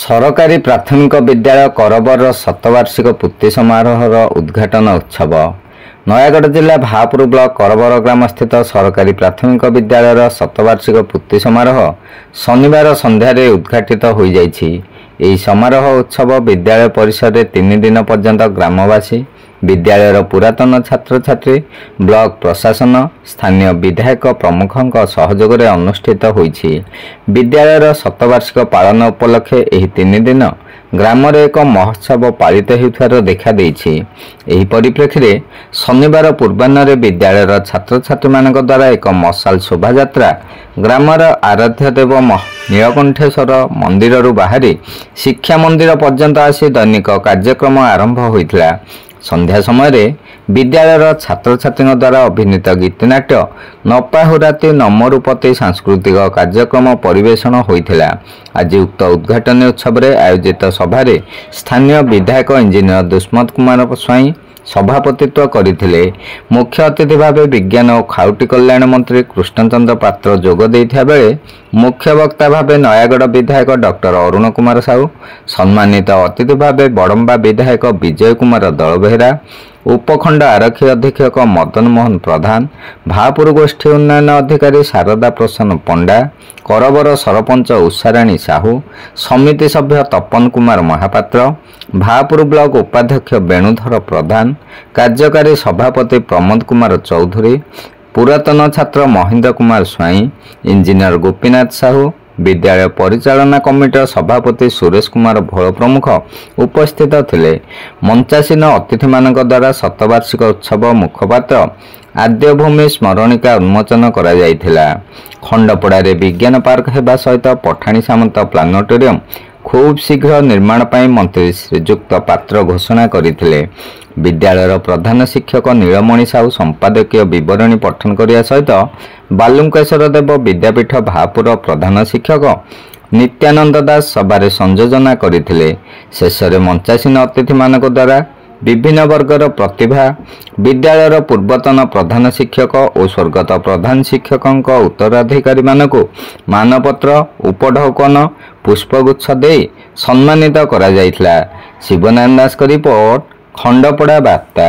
सरकारी प्राथमिक विद्यालय करबर शतवार्षिक पूर्ति समारोहर उद्घाटन उत्सव नयागढ़ जिला भापुर ब्लॉक करबर ग्राम स्थित सरकारी प्राथमिक विद्यालय शतवार्षिक पूर्ति समारोह शनिवार संध्यारे उद्घाटित हो जाइछि। एही समारोह उत्सव विद्यालय परिसर में 3 दिन पर्यंत ग्रामवासी विद्यालयर पुरातन छात्र छात्री ब्लॉक प्रशासन स्थानीय विधायक प्रमुखों सहयोग में अनुष्ठित होइछि। विद्यालयर शतवार्षिक पालन उपलक्षे एही 3 दिन ग्राम रे एक महोत्सव पालित हेउथार देखा देइछि। एही परिप्रेक्षी रे शनिवार पूर्वाह्न विद्यालयर छात्र छात्री मानक द्वारा एक मशाल शोभायात्रा ग्रामर आराध्य देव नीलकंठेश्वर मंदिर बाहरी शिक्षा मंदिर पर्यंत आसी दैनिक कार्यक्रम आरंभ होइथिला। संध्या समय विद्यालयर छात्र छात्री द्वारा अभिनीत गीतनाट्य नपाहुराती नमरूपति सांस्कृतिक कार्यक्रम परिवेषण होइथिला। आज उक्त उद्घाटन उत्सव में आयोजित सभारे स्थानीय विधायक इंजीनियर दुष्मत कुमार स्वाई सभापतित्व करथिले। मुख्य अतिथि भाव विज्ञान और खाउटी कल्याण मंत्री कृष्णचंद्र पात्र जोग देइथिया बेले मुख्य वक्ता भाव नयागढ़ विधायक डॉक्टर अरुण कुमार साहू, सम्मानित अतिथि भाव बड़म्बा विधायक विजय कुमार दलबेहरा, उपखंड आरक्षी अधीक्षक मदन मोहन प्रधान, भापुर गोष्ठी उन्नयन अधिकारी शारदा प्रसन्न पंडा, करबर सरपंच उषाराणी साहू, समिति सभ्य तपन कुमार महापात्र, भापुर ब्लॉक उपाध्यक्ष वेणुधर प्रधान, कार्यकारी सभापति प्रमोद कुमार चौधरी, पुरातन छात्र महेंद्र कुमार स्वाई, इंजीनियर गोपीनाथ साहू, विद्यालय परिचालना कमिटी सभापति सुरेश कुमार भोल प्रमुख उपस्थित थिले। मंचासीन अतिथि मानक द्वारा शतवार्षिक उत्सव मुखपात्र आद्यभूमि स्मरणिका उन्मोचन करा जायथिला। खंडपड़ारे विज्ञान पार्क हेबा सहित पठाणी सामंत प्लानेटोरियम खूब शीघ्र निर्माण पाई मंत्री श्रीजुक्त पात्र घोषणा करथिले। विद्यालयर प्रधान शिक्षक नीलमणि साहू संपादकीय विवरणी पठन करिया सहित बालुंकेश्वर देव विद्यापीठ भापुर प्रधान शिक्षक नित्यानंद दास सभारे संयोजना करथिले। शेष में मंचासीन अतिथि मानक द्वारा विभिन्न वर्गर प्रतिभा विद्यालयर पूर्वतन प्रधान शिक्षक और स्वर्गत प्रधान शिक्षकों उत्तराधिकारी मानक मानपत्र उपढौकन पुष्पगुच्छ दे सम्मानित करा जायथिला। शिवनारायण दास का रिपोर्ट खंडपड़ा वार्ता।